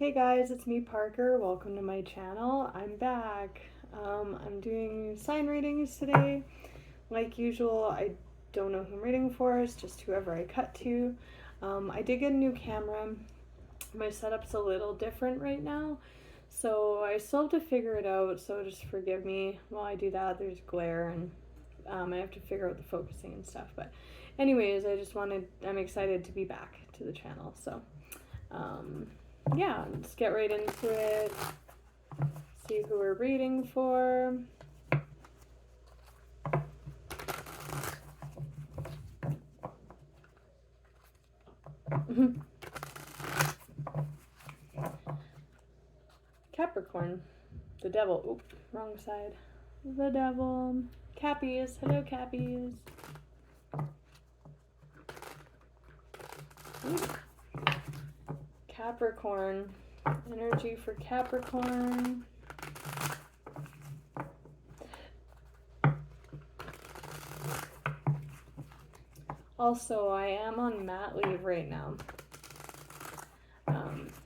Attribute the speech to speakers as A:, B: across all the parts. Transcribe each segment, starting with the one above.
A: Hey guys, it's me Parker. Welcome to my channel. I'm back. I'm doing sign readings today. Like usual, I don't know who I'm reading for, it's just whoever I cut to. I did get a new camera. My setup's a little different right now, so I still have to figure it out, so just forgive me while I do that. There's glare and I have to figure out the focusing and stuff. But anyways, I'm excited to be back to the channel, so yeah, let's get right into it. See who we're reading for. Capricorn, the devil. Oop, wrong side. The devil. Cappies. Hello, Cappies. Ooh. Capricorn. Energy for Capricorn. Also, I am on mat leave right now.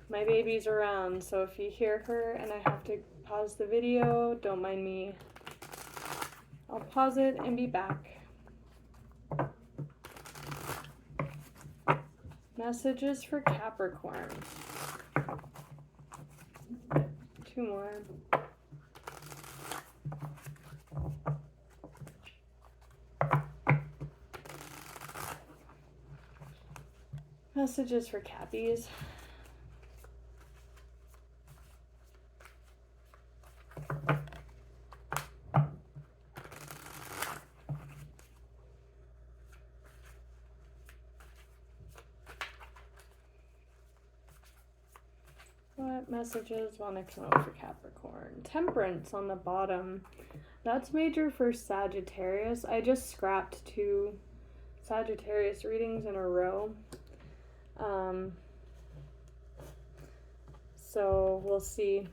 A: My baby's around, so if you hear her and I have to pause the video, don't mind me. I'll pause it and be back. Messages for Capricorn. Two more. Messages for Cappies. What messages want to come out for Capricorn? Temperance on the bottom. That's major for Sagittarius. I just scrapped 2 Sagittarius readings in a row. So we'll see.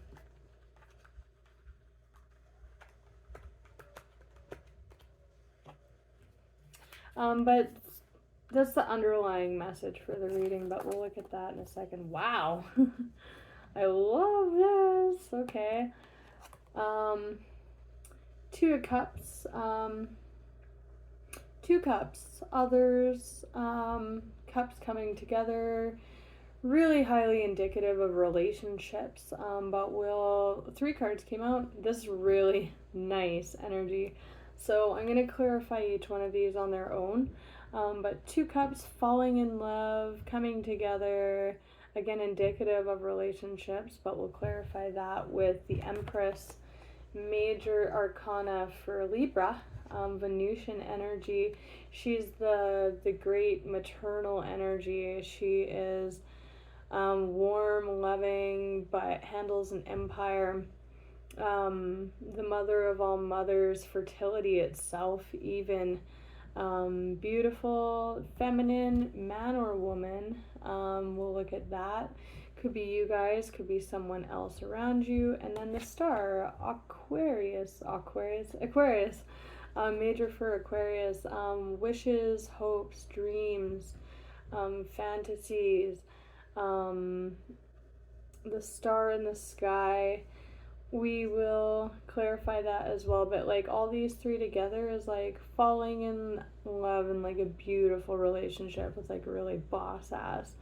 A: But that's the underlying message for the reading, but we'll look at that in a second. Wow. I love this. Okay. 2 of Cups. 2 Cups. Others. Cups coming together. Really highly indicative of relationships. But 3 cards came out. This is really nice energy. So I'm going to clarify each one of these on their own. But 2 Cups, falling in love, coming together. Again, indicative of relationships, but we'll clarify that with the Empress. Major Arcana for Libra, Venusian energy. She's the great maternal energy. She is warm, loving, but handles an empire. The mother of all mothers, fertility itself, even. Beautiful, feminine, man or woman. We'll look at that. Could be you guys, could be someone else around you. And then the star, Aquarius. Major for Aquarius. Wishes, hopes, dreams, fantasies. The star in the sky. We will clarify that as well, but like all these 3 together is like falling in love and like a beautiful relationship with like really boss ass.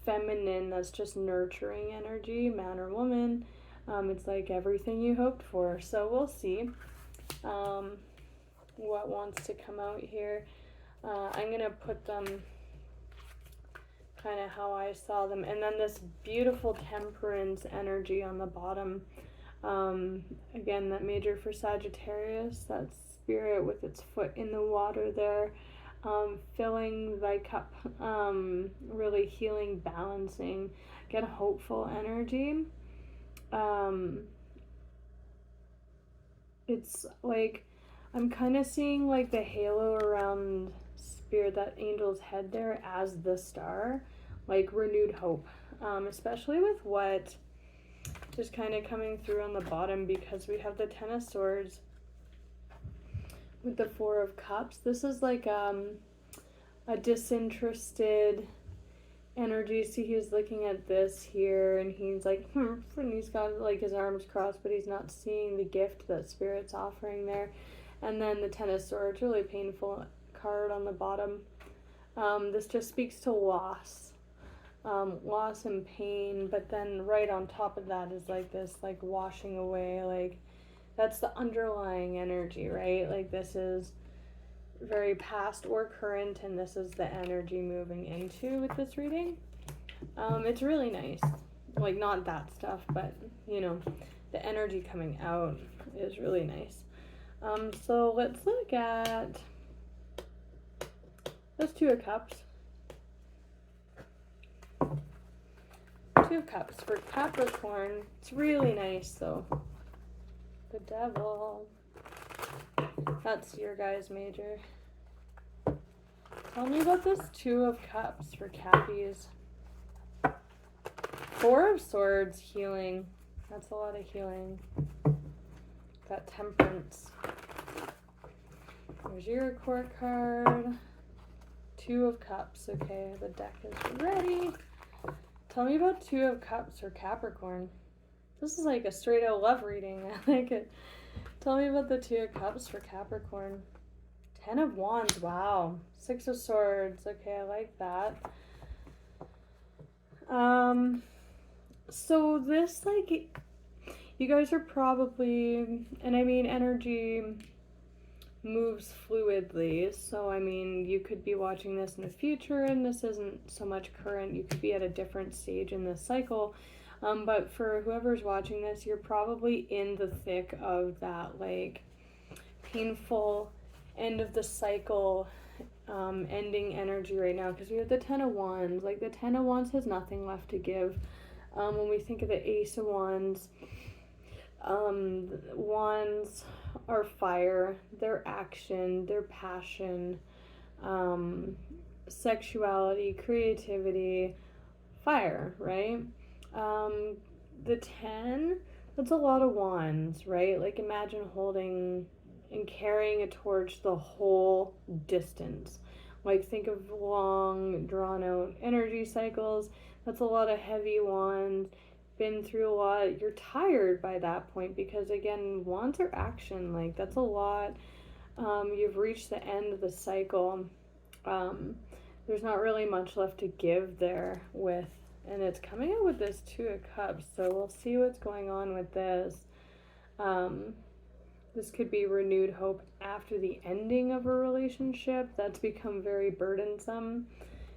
A: Feminine, that's just nurturing energy, man or woman. It's like everything you hoped for. So we'll see what wants to come out here. I'm gonna put them kind of how I saw them, and then this beautiful temperance energy on the bottom. Again, that major for Sagittarius, that spirit with its foot in the water there, filling thy cup, really healing, balancing. Again, hopeful energy. It's like I'm kind of seeing like the halo around spirit, that angel's head there, as the star, like renewed hope, especially with what is kind of coming through on the bottom, because we have the 10 of Swords with the 4 of Cups. This is like a disinterested, energy. See, he's looking at this here, and he's like, and he's got like his arms crossed, but he's not seeing the gift that Spirit's offering there. And then the Ten of Swords, really painful card on the bottom. This just speaks to loss. Loss and pain, but then right on top of that is like this, like washing away, like that's the underlying energy, right? Like this is very past or current, and this is the energy moving into with this reading. It's really nice. Like not that stuff, but you know, the energy coming out is really nice. So let's look at those Two of Cups. Two of Cups for Capricorn. It's really nice though. The Devil. That's your guys' major. Tell me about this Two of Cups for Cappies. Four of Swords, healing. That's a lot of healing. Got Temperance. There's your court card. Two of Cups. Okay, the deck is ready. Tell me about Two of Cups for Capricorn. This is like a straight out love reading. I like it. Tell me about the Two of Cups for Capricorn. Ten of Wands. Wow. Six of Swords. Okay, I like that. So this, like, you guys are probably, and I mean, energy moves fluidly, so I mean, you could be watching this in the future and this isn't so much current. You could be at a different stage in this cycle, but for whoever's watching this, you're probably in the thick of that, like, painful end of the cycle, ending energy right now, because we have the Ten of Wands. Like, the Ten of Wands has nothing left to give. When we think of the Ace of Wands, wands are fire, their action, their passion, sexuality, creativity, fire, right? The 10, that's a lot of wands, right? Like, imagine holding and carrying a torch the whole distance. Like, think of long, drawn-out energy cycles. That's a lot of heavy wands. Been through a lot. You're tired by that point because, again, wands are action. Like, that's a lot. You've reached the end of the cycle. There's not really much left to give there with, and it's coming out with this Two of Cups, so we'll see what's going on with this. This could be renewed hope after the ending of a relationship that's become very burdensome.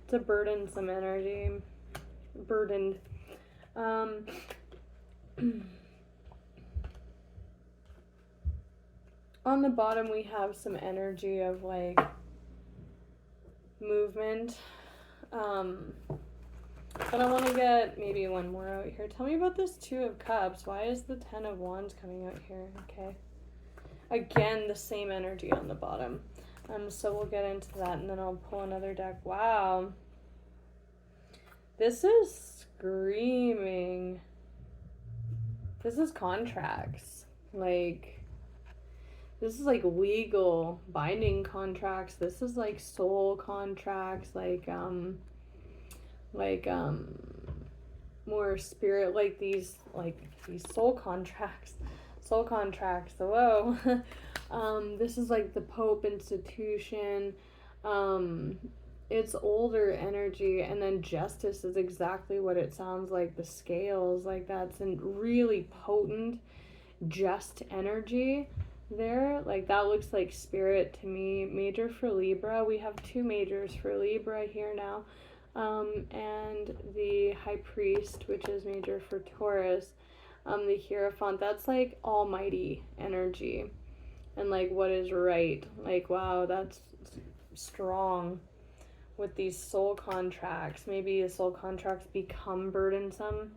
A: It's a burdensome energy. Burdened. On the bottom we have some energy of, like, movement. But I want to get maybe one more out here. Tell me about this Two of Cups. Why is the Ten of Wands coming out here? Okay. Again, the same energy on the bottom. So we'll get into that, and then I'll pull another deck. Wow. This is screaming. This is contracts. Like, this is like legal binding contracts. This is like soul contracts, like more spirit, like these soul contracts. Soul contracts. Whoa. This is like the Pope institution. It's older energy, and then Justice is exactly what it sounds like. The scales, like, that's a really potent, just energy there. Like, that looks like spirit to me. Major for Libra. We have two majors for Libra here now. And the High Priest, which is major for Taurus. The Hierophant, that's like almighty energy and like what is right. Like, wow, that's strong with these soul contracts. Maybe the soul contracts become burdensome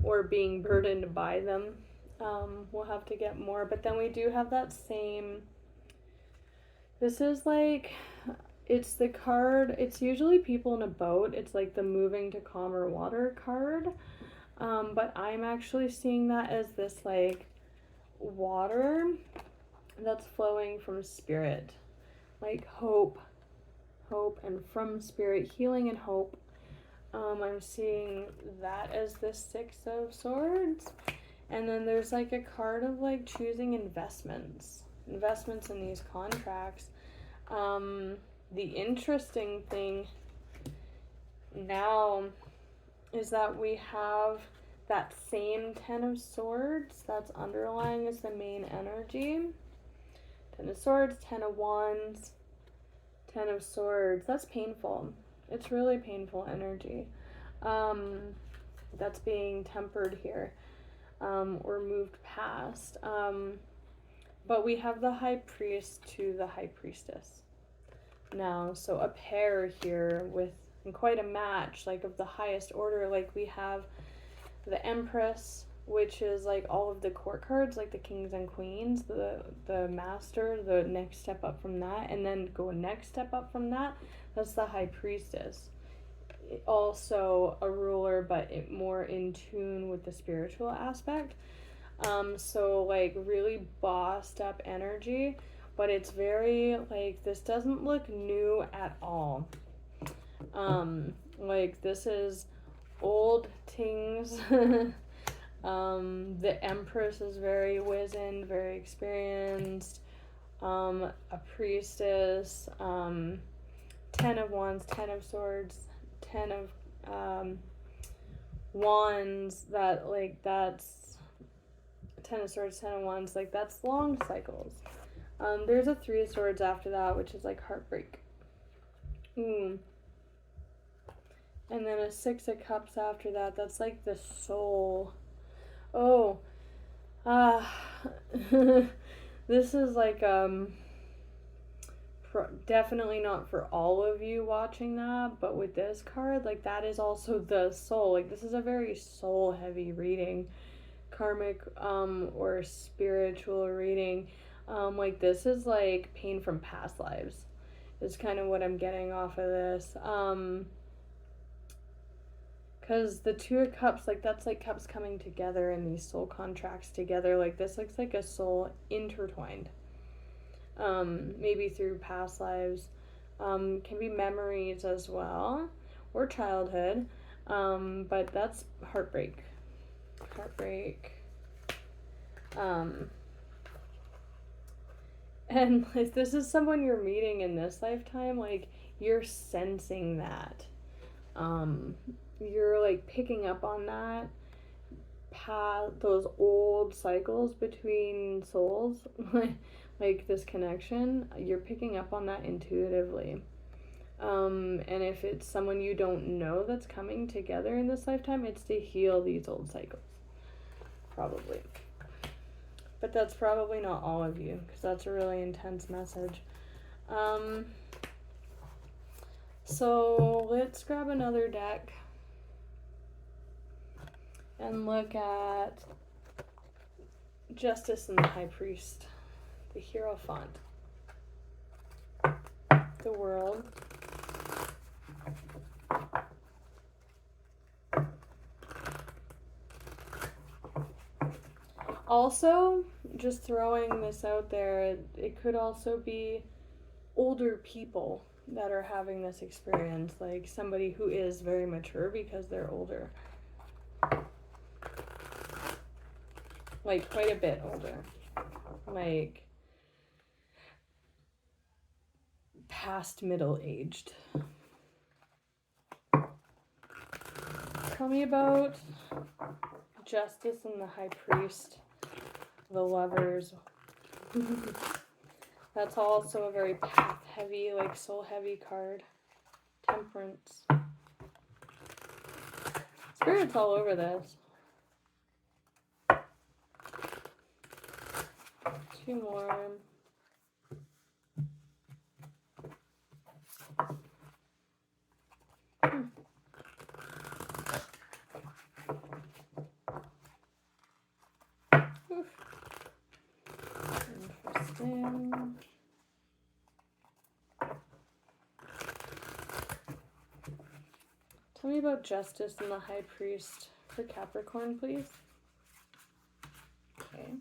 A: or being burdened by them. We'll have to get more, but then we do have that same, this is like, it's the card, it's usually people in a boat. It's like the moving to calmer water card. But I'm actually seeing that as this, like, water that's flowing from spirit, like hope and from spirit, healing and hope. I'm seeing that as the Six of Swords. And then there's like a card of like choosing investments in these contracts. The interesting thing now is that we have that same Ten of Swords that's underlying as the main energy. Ten of Swords, Ten of Wands, Ten of Swords. That's painful. It's really painful energy. That's being tempered here, or moved past. But we have the High Priest to the High Priestess now. So a pair here with quite a match, like of the highest order. Like we have the Empress, which is like all of the court cards, like the kings and queens, the master, the next step up from that, and then go next step up from that. That's the High Priestess. Also a ruler, but more in tune with the spiritual aspect. So like really bossed up energy, but it's very like, this doesn't look new at all. Like this is old things. The Empress is very wizened, very experienced. A Priestess, 10 of Wands, 10 of Swords, 10 of Wands, that like that's 10 of Swords, 10 of Wands, like that's long cycles. There's a 3 of Swords after that, which is like heartbreak. And then a 6 of Cups after that, that's like the soul. Oh, this is like, definitely not for all of you watching that, but with this card, like that is also the soul. Like this is a very soul heavy reading, karmic, or spiritual reading. Like this is like pain from past lives is kind of what I'm getting off of this. Because the 2 of Cups, like that's like cups coming together and these soul contracts together. Like this looks like a soul intertwined. Maybe through past lives. Can be memories as well, or childhood. But that's heartbreak. And if this is someone you're meeting in this lifetime, like you're sensing that. You're like picking up on that, those old cycles between souls, like this connection, you're picking up on that intuitively. And if it's someone you don't know that's coming together in this lifetime, it's to heal these old cycles, probably. But that's probably not all of you, because that's a really intense message. So let's grab another deck and look at Justice and the High Priest, the Hierophant, the World, also, just throwing this out there, it could also be older people that are having this experience, like somebody who is very mature because they're older. Like quite a bit older. Like past middle-aged. Tell me about Justice and the High Priest, the Lovers. That's also a very path-heavy, like soul-heavy card. Temperance. Spirit's all over this. 2 more. Interesting. Tell me about Justice and the High Priest for Capricorn, please. Okay.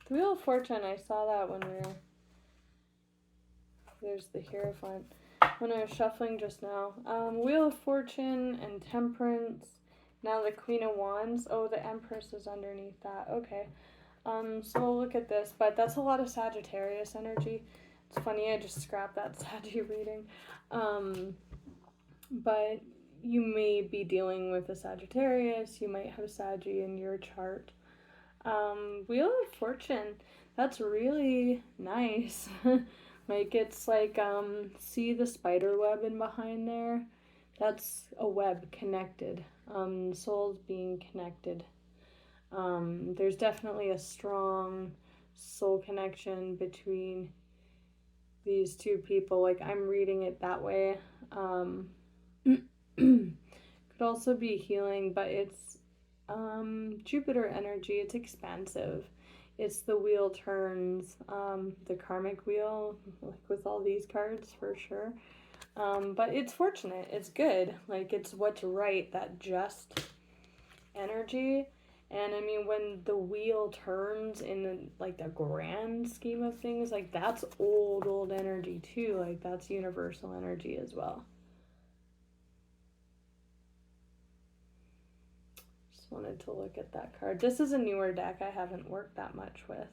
A: The Wheel of Fortune, I saw that when there's the Hierophant. when I was shuffling just now. Wheel of Fortune and Temperance. Now the Queen of Wands. Oh, the Empress is underneath that. Okay. So we'll look at this, but that's a lot of Sagittarius energy. It's funny, I just scrapped that Saggy reading. But you may be dealing with a Sagittarius. You might have Saggy in your chart. Wheel of Fortune. That's really nice. Like, it's like, see the spider web in behind there? That's a web connected. Souls being connected. There's definitely a strong soul connection between these two people. Like, I'm reading it that way. Could also be healing, but it's Jupiter energy. It's expansive. It's the wheel turns, the karmic wheel, like with all these cards for sure. But it's fortunate. It's good. Like, it's what's right, that just energy. And I mean, when the wheel turns in the grand scheme of things, like, that's old energy too. Like, that's universal energy as well. Just wanted to look at that card. This is a newer deck I haven't worked that much with.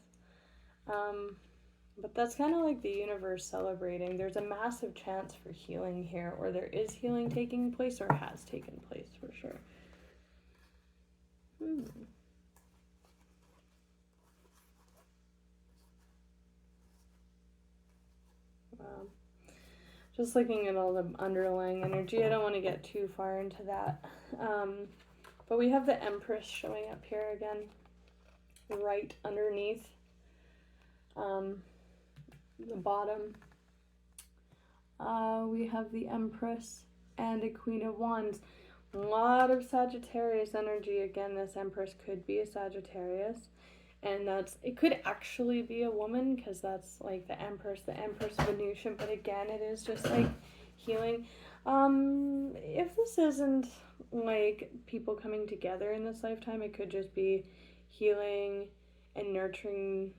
A: But that's kind of like the universe celebrating. There's a massive chance for healing here, or there is healing taking place, or has taken place for sure. Wow. Just looking at all the underlying energy, I don't want to get too far into that. But we have the Empress showing up here again, right underneath the bottom. We have the Empress and a Queen of Wands. A lot of Sagittarius energy. Again, this Empress could be a Sagittarius. And it could actually be a woman, because that's like the Empress Venusian. But again, it is just like healing. If this isn't like people coming together in this lifetime, it could just be healing and nurturing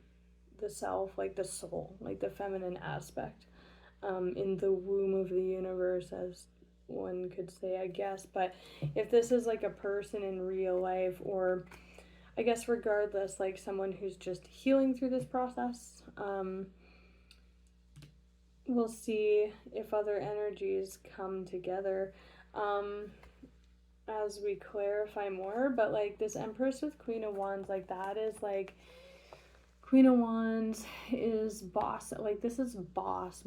A: the self, like the soul, like the feminine aspect, in the womb of the universe, as one could say, I guess. But if this is like a person in real life, or I guess regardless, like someone who's just healing through this process, we'll see if other energies come together as we clarify more. But like this Empress with Queen of Wands, like that is like, Queen of Wands is boss. Like, this is boss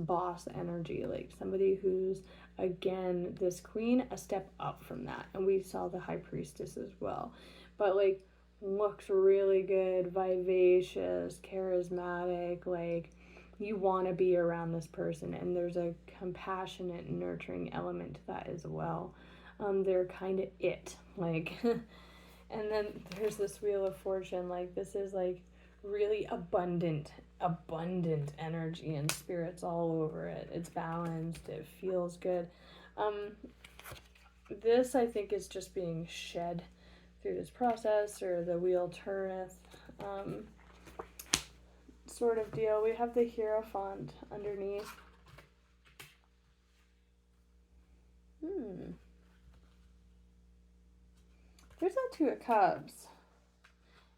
A: energy. Like somebody who's, again, this queen, a step up from that. And we saw the High Priestess as well. But like, looks really good, vivacious, charismatic. Like, you want to be around this person. And there's a compassionate, nurturing element to that as well. They're kind of it. Like, and then there's this Wheel of Fortune. Like, this is like really abundant energy and spirits all over it. It's balanced, it feels good. This, I think, is just being shed through this process, or the wheel turneth, sort of deal. We have the Hierophant underneath. There's that Two of Cups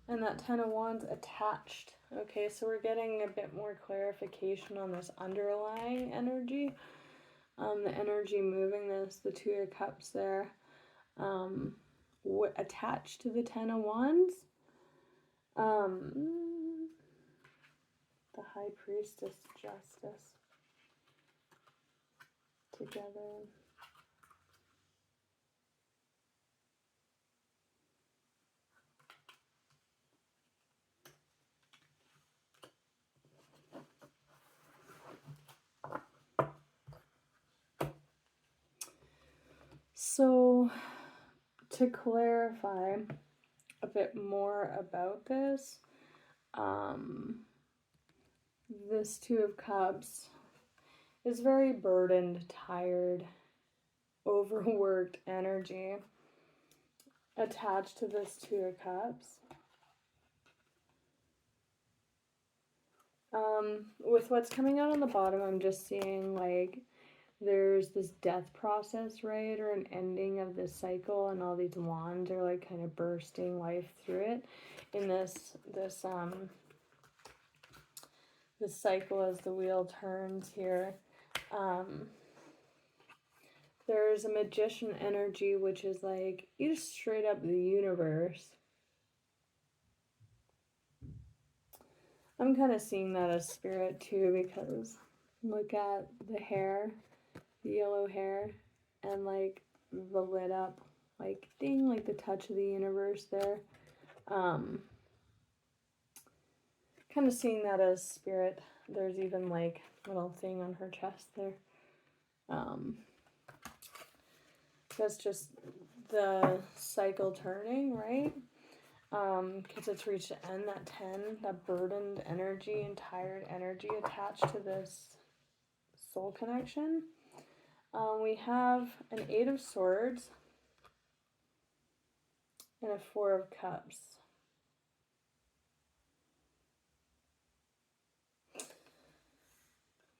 A: and that Ten of Wands attached. Okay, so we're getting a bit more clarification on this underlying energy. The energy moving this, the Two of Cups there, attached to the Ten of Wands. The High Priestess, Justice, together. So, to clarify a bit more about this, this Two of Cups is very burdened, tired, overworked energy attached to this Two of Cups. With what's coming out on the bottom, I'm just seeing like there's this death process, right, or an ending of this cycle, and all these wands are like kind of bursting life through it in this cycle as the wheel turns here. There's a magician energy, which is like, you just straight up the universe. I'm kind of seeing that as spirit too, because look at the hair, the yellow hair, and like the lit up, like ding, like the touch of the universe there. Kind of seeing that as spirit. There's even like little thing on her chest there. That's just the cycle turning, right? Because it's reached the end, that 10, that burdened energy and tired energy attached to this soul connection. We have an 8 of Swords and a 4 of Cups.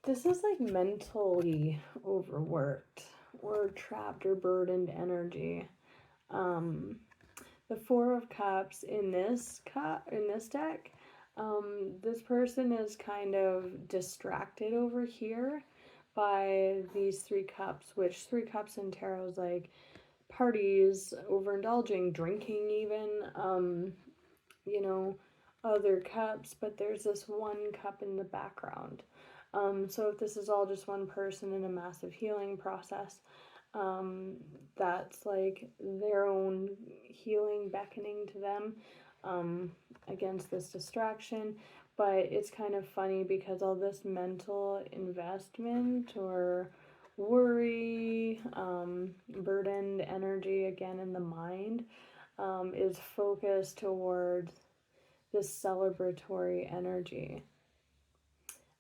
A: This is like mentally overworked or trapped or burdened energy. The 4 of Cups in this deck, this person is kind of distracted over here by these 3 cups, which 3 cups in tarot is like parties, overindulging, drinking even, you know, other cups, but there's this 1 cup in the background. So if this is all just one person in a massive healing process, that's like their own healing beckoning to them against this distraction. But it's kind of funny because all this mental investment or worry, burdened energy again in the mind is focused towards this celebratory energy,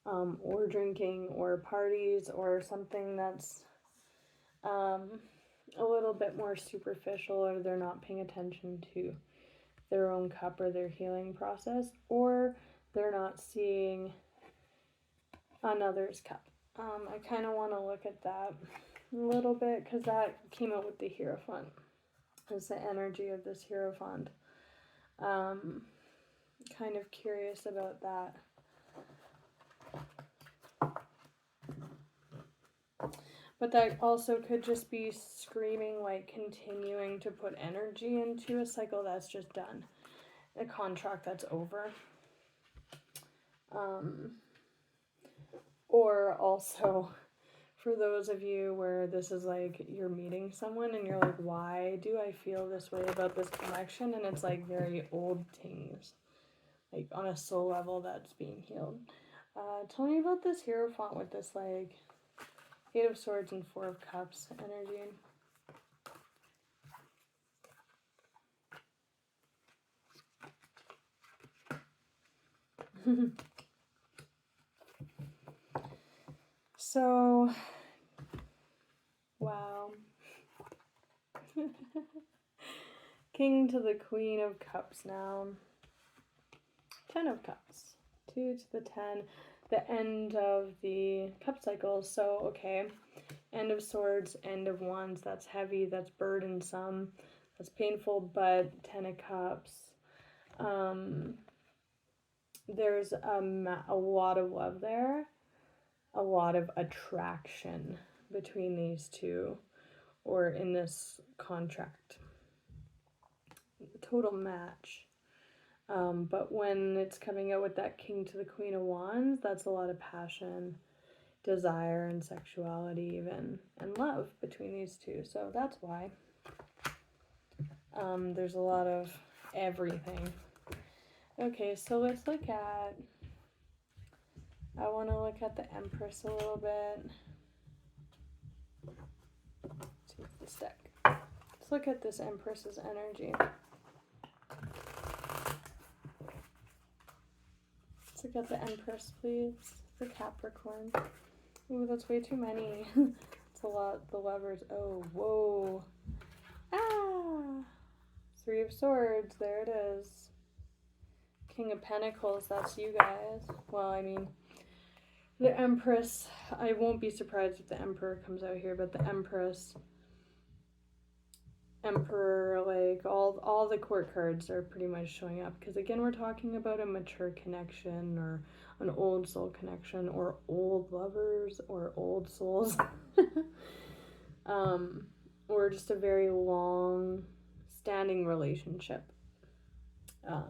A: or drinking or parties or something that's a little bit more superficial, or they're not paying attention to their own cup or their healing process, or they're not seeing another's cup. I kind of want to look at that a little bit because that came out with the Hierophant. It's the energy of this Hierophant. Kind of curious about that. But that also could just be screaming like continuing to put energy into a cycle that's just done, a contract that's over. Or also for those of you where this is like you're meeting someone and you're like, why do I feel this way about this connection? And it's like very old things, like on a soul level that's being healed. Tell me about this Hierophant with this like 8 of Swords and 4 of Cups energy. So, wow. King to the Queen of Cups now. 10 of Cups. 2 to the 10. The end of the cup cycle. So, okay. End of Swords, end of Wands. That's heavy, that's burdensome, that's painful, but 10 of Cups. There's a lot of love there. A lot of attraction between these two, or in this contract. Total match. But when it's coming out with that King to the Queen of Wands, that's a lot of passion, desire, and sexuality even, and love between these two. So that's why. There's a lot of everything. Okay, so let's look at, I want to look at the Empress a little bit. Let's use this deck. Let's look at this Empress's energy. Let's look at the Empress, please. The Capricorn. Ooh, that's way too many. It's a lot. The lovers. Oh, whoa. Ah! 3 of Swords. There it is. King of Pentacles. That's you guys. Well, I mean, The Empress, I won't be surprised if the Emperor comes out here, but the Empress, Emperor, like all the court cards are pretty much showing up, because again we're talking about a mature connection or an old soul connection or old lovers or old souls. um, or just a very long standing relationship. Wow.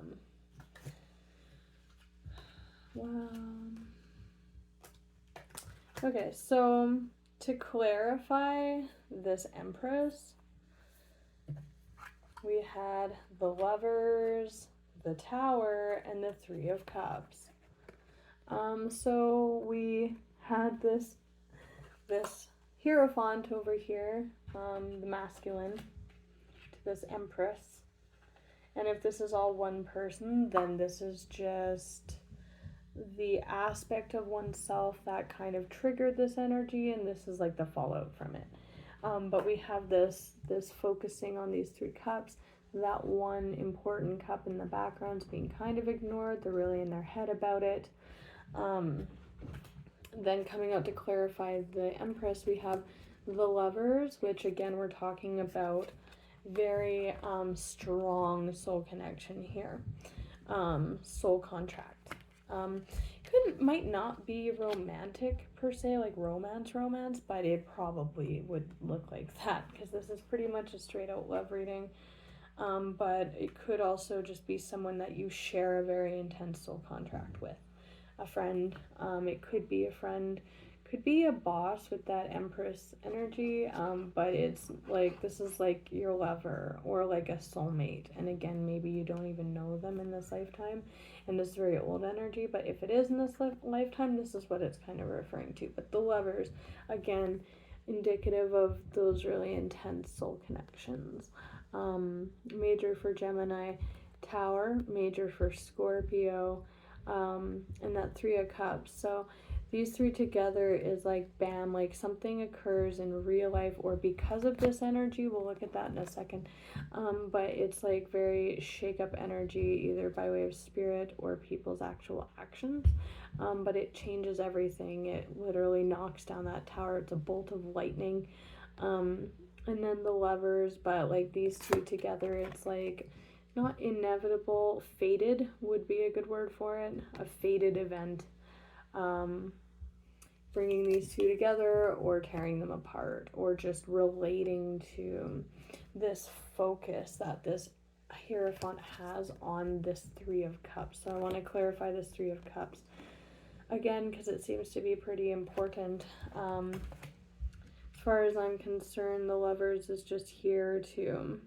A: Okay, so to clarify this Empress, we had the Lovers, the Tower, and the Three of Cups. So we had this Hierophant over here, the masculine, to this Empress. And if this is all one person, then this is just the aspect of oneself that kind of triggered this energy, and this is like the fallout from it. But we have this focusing on these three cups. That one important cup in the background is being kind of ignored. They're really in their head about it. Then coming out to clarify the Empress, we have the Lovers, which again we're talking about very strong soul connection here, soul contract. Might not be romantic per se, like romance, but it probably would look like that, because this is pretty much a straight out love reading. But it could also just be someone that you share a very intense soul contract with. A friend, it could be a friend, could be a boss with that Empress energy, but it's like this is like your lover or like a soulmate, and again maybe you don't even know them in this lifetime, and this is very old energy, but if it is in this lifetime, this is what it's kind of referring to. But the Lovers, again, indicative of those really intense soul connections. Major for Gemini, Tower, major for Scorpio, and that Three of Cups. So these three together is like bam, like something occurs in real life or because of this energy. We'll look at that in a second. But it's like very shake up energy, either by way of spirit or people's actual actions. But it changes everything. It literally knocks down that tower. It's a bolt of lightning. And then the Lovers, but like these two together, it's like not inevitable, fated would be a good word for it, a fated event, bringing these two together or tearing them apart, or just relating to this focus that this Hierophant has on this Three of Cups. So I want to clarify this Three of Cups again, because it seems to be pretty important. As far as I'm concerned, the Lovers is just here to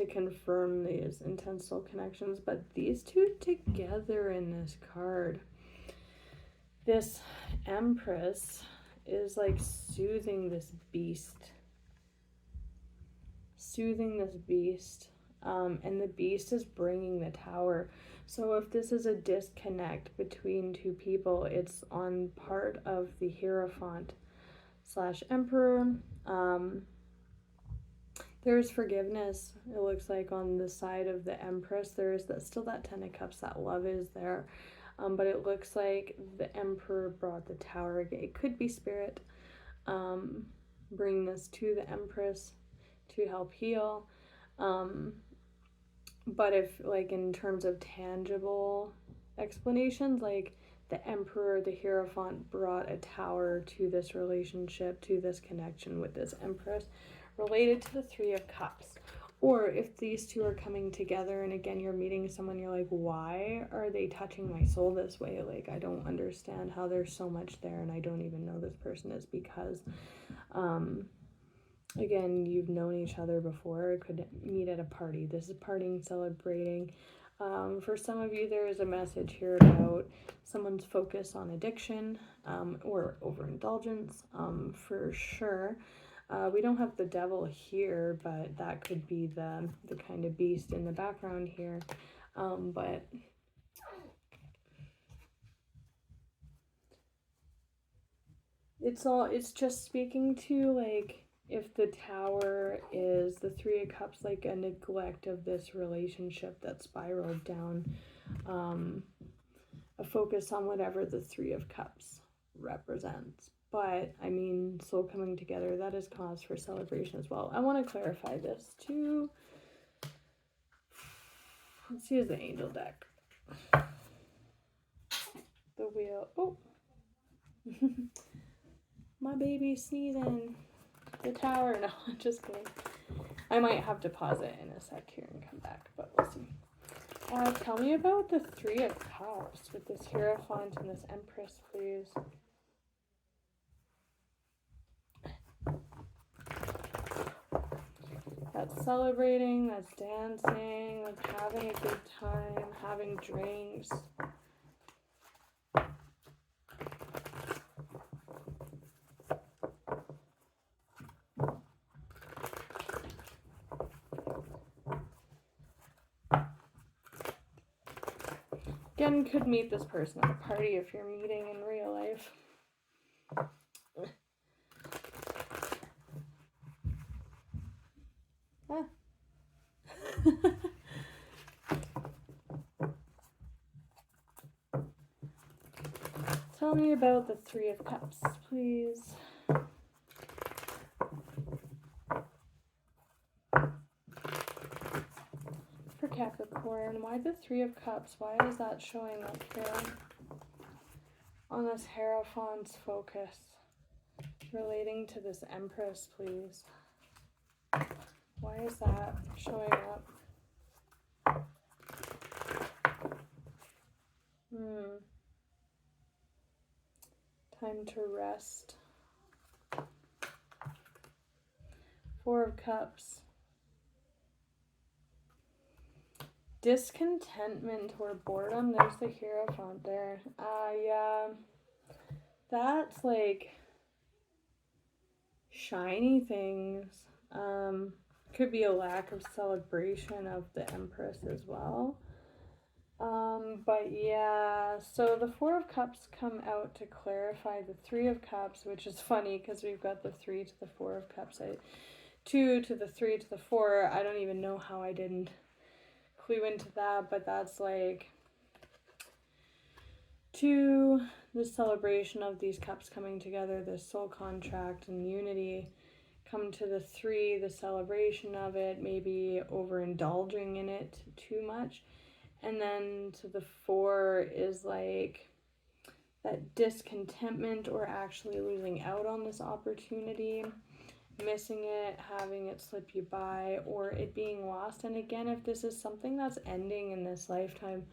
A: confirm these intense soul connections. But these two together in this card, this Empress is like soothing this beast, and the beast is bringing the Tower. So if this is a disconnect between two people, it's on part of the Hierophant / Emperor. There's forgiveness, it looks like, on the side of the Empress. There's still that Ten of Cups, that love is there. But it looks like the Emperor brought the Tower. It could be Spirit bring this to the Empress to help heal. But if, like, in terms of tangible explanations, like the Emperor, the Hierophant brought a Tower to this relationship, to this connection with this Empress, related to the Three of Cups. Or if these two are coming together, and again you're meeting someone, you're like, why are they touching my soul this way? Like, I don't understand how there's so much there and I don't even know this person. Is because again, you've known each other before, could meet at a party. This is partying, celebrating. For some of you, there is a message here about someone's focus on addiction or overindulgence, for sure. We don't have the Devil here, but that could be the kind of beast in the background here. But it's just speaking to, like, if the Tower is the Three of Cups, like a neglect of this relationship that spiraled down, a focus on whatever the Three of Cups represents. But, I mean, soul coming together, that is cause for celebration as well. I want to clarify this too. Let's use the angel deck. The wheel. Oh! My baby's sneezing. The tower. No, I'm just kidding. I might have to pause it in a sec here and come back, but we'll see. Tell me about the Three of Cups with this Hierophant and this Empress, please. That's celebrating, that's dancing, that's having a good time, having drinks. Again, could meet this person at a party if you're meeting in real life. Ah. Tell me about the Three of Cups, please. For Capricorn, why the Three of Cups? Why is that showing up here on this Hierophant's focus relating to this Empress, please? Why is that showing up? Time to rest. Four of Cups. Discontentment or boredom. There's the Hierophant there. Yeah. That's like shiny things. Could be a lack of celebration of the Empress as well. But yeah, so the Four of Cups come out to clarify the Three of Cups, which is funny because we've got the 3 to the 4 of Cups. 2 to the 3 to the 4. I don't even know how I didn't clue into that, but that's like 2, the celebration of these cups coming together, the soul contract and unity. Come to the 3, the celebration of it, maybe overindulging in it too much. And then to the 4 is like that discontentment or actually losing out on this opportunity, missing it, having it slip you by, or it being lost. And again, if this is something that's ending in this lifetime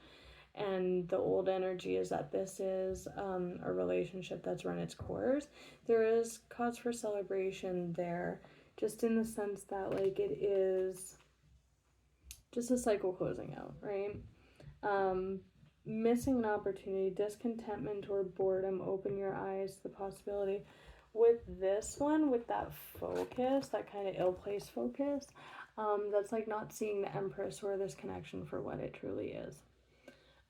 A: and the old energy is that this is a relationship that's run its course, there is cause for celebration there, just in the sense that like it is just a cycle closing out, right? Missing an opportunity, discontentment or boredom, open your eyes to the possibility. With this one, with that focus, that kind of ill-placed focus, that's like not seeing the Empress or this connection for what it truly is.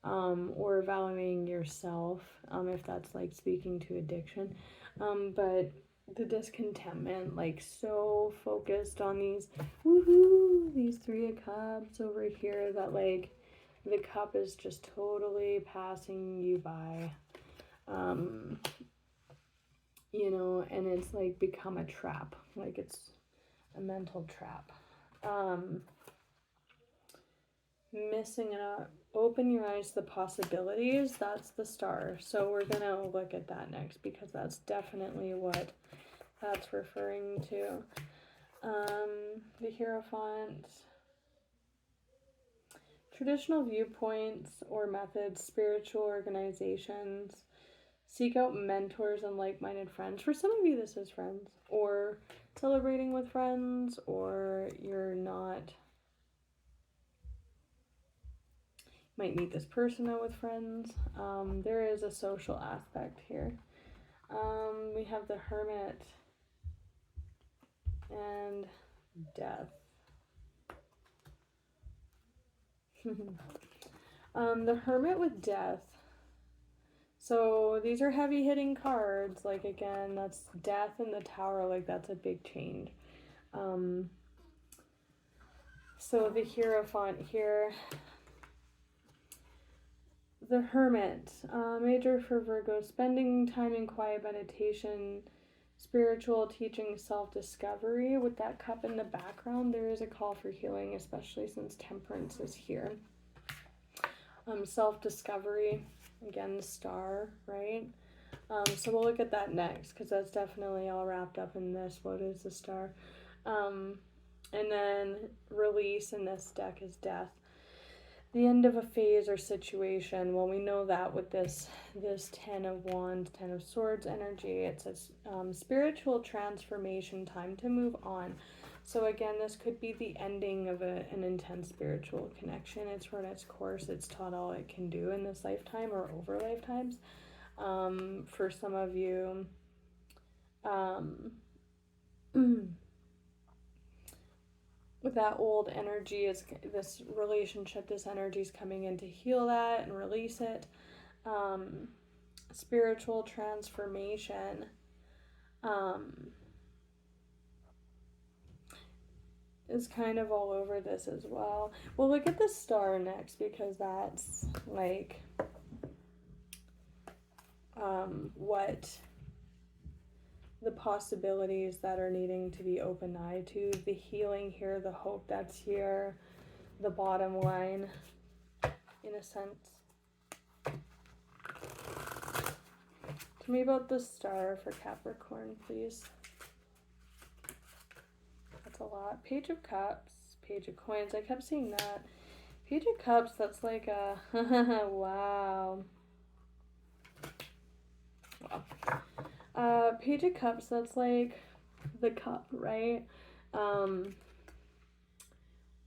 A: Or valuing yourself, if that's like speaking to addiction. But the discontentment, like so focused on these, woohoo, these 3 of Cups over here, that like the cup is just totally passing you by, you know, and it's like become a trap, like it's a mental trap. Missing it up. Open your eyes to the possibilities. That's the Star. So we're going to look at that next because that's definitely what that's referring to. The Hierophant. Traditional viewpoints or methods, spiritual organizations. Seek out mentors and like-minded friends. For some of you, this is friends. Or celebrating with friends, or you're not... might meet this person out with friends. There is a social aspect here. We have the Hermit and Death. The Hermit with Death. So these are heavy hitting cards. Like again, that's Death in the Tower. Like that's a big change. So the Hierophant here. The Hermit, major for Virgo, spending time in quiet meditation, spiritual teaching, self-discovery. With that cup in the background, there is a call for healing, especially since Temperance is here. Self-discovery, again, the star, right? So we'll look at that next, because that's definitely all wrapped up in this. What is the star? And then release in this deck is death. The end of a phase or situation. Well, we know that with this 10 of Wands, 10 of Swords energy, it says spiritual transformation, time to move on. So again, this could be the ending of an intense spiritual connection. It's run its course. It's taught all it can do in this lifetime or over lifetimes. For some of you, with that old energy, is this relationship, this energy is coming in to heal that and release it. Spiritual transformation. Is kind of all over this as well. We'll look at the star next, because that's like what the possibilities that are needing to be open-eyed to, the healing here, the hope that's here, the bottom line, in a sense. Tell me about the star for Capricorn, please. That's a lot. Page of Cups, Page of Coins. I kept seeing that. Page of Cups, that's like a wow. Page of Cups, that's like the cup, right?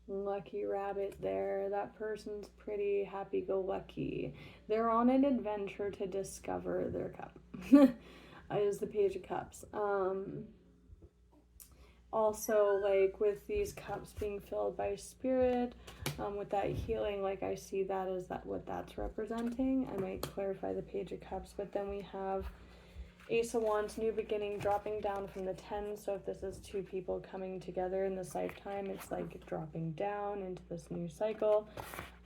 A: Lucky rabbit there. That person's pretty happy-go-lucky. They're on an adventure to discover their cup. Is the Page of Cups. Also, like with these cups being filled by spirit, with that healing, like I see that as that what that's representing. I might clarify the Page of Cups, but then we have Ace of Wands, new beginning, dropping down from the 10. So if this is two people coming together in this lifetime, it's like dropping down into this new cycle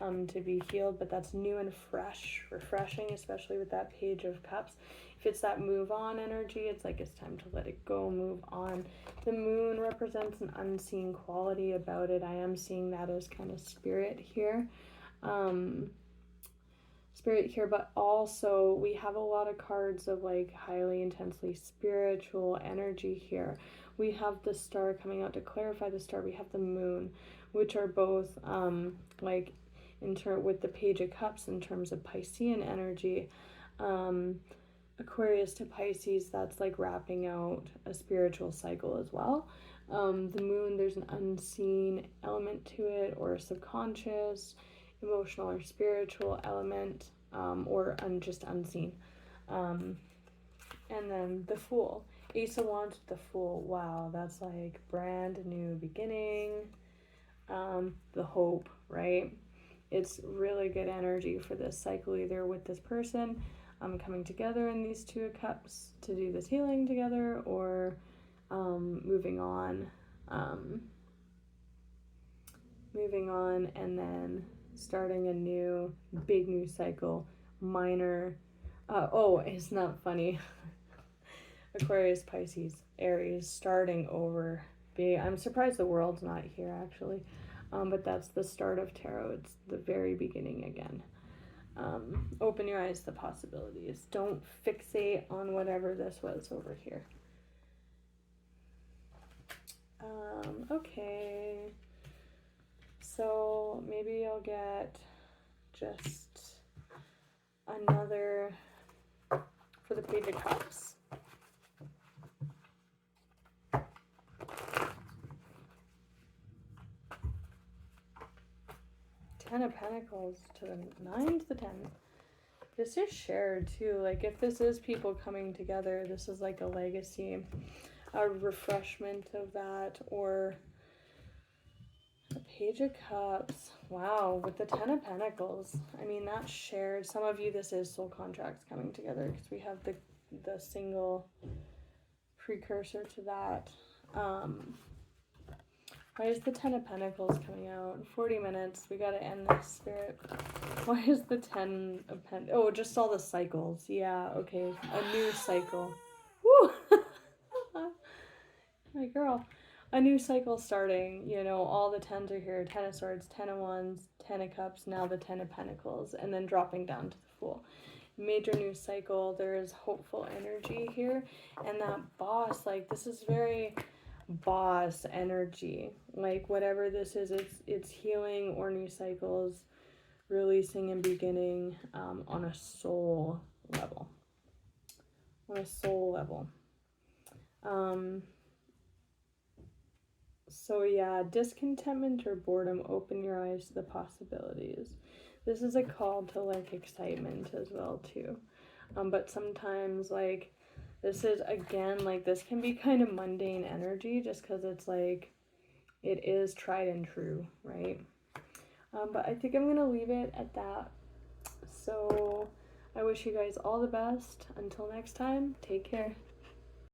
A: to be healed. But that's new and fresh, refreshing, especially with that Page of Cups. If it's that move on energy, it's like it's time to let it go, move on. The moon represents an unseen quality about it. I am seeing that as kind of spirit here. But also we have a lot of cards of like highly intensely spiritual energy here. We have the star coming out to clarify the star. We have the moon, which are both like with the Page of Cups in terms of Piscean energy. Aquarius to Pisces, that's like wrapping out a spiritual cycle as well. The moon, there's an unseen element to it, or a subconscious, emotional or spiritual element, or just unseen. And then the Fool. Ace of Wands with the Fool. Wow, that's like brand new beginning. The hope, right? It's really good energy for this cycle, either with this person coming together in these Two of Cups to do this healing together, or moving on and then starting a new big new cycle. Minor it's not funny. Aquarius, Pisces, Aries, starting over. I'm surprised the world's not here actually, but that's the start of tarot. It's the very beginning again. Open your eyes to the possibilities. Don't fixate on whatever this was over here. Okay, so maybe I'll get just another for the Page of Cups. Ten of Pentacles to the 9 to the 10. This is shared too. Like if this is people coming together, this is like a legacy, a refreshment of that, or the Page of Cups. Wow, with the 10 of Pentacles. I mean, that's shared. Some of you, this is soul contracts coming together, because we have the single precursor to that. Why is the Ten of Pentacles coming out? 40 minutes. We gotta end this, Spirit. Why is the 10 of Pentacles? Oh, just all the cycles. Yeah, okay. A new cycle. Woo! My girl. A new cycle starting. You know, all the 10s are here. 10 of Swords, 10 of Wands, 10 of Cups, now the 10 of Pentacles. And then dropping down to the Fool. Major new cycle. There is hopeful energy here. And that boss, like, this is very boss energy. Like, whatever this is, it's healing or new cycles, releasing and beginning on a soul level. On a soul level. So yeah, discontentment or boredom, open your eyes to the possibilities. This is a call to, like, excitement as well too. But sometimes, like, this is, again, like, this can be kind of mundane energy just because it's like, it is tried and true, right? But I think I'm going to leave it at that. So I wish you guys all the best. Until next time, take care.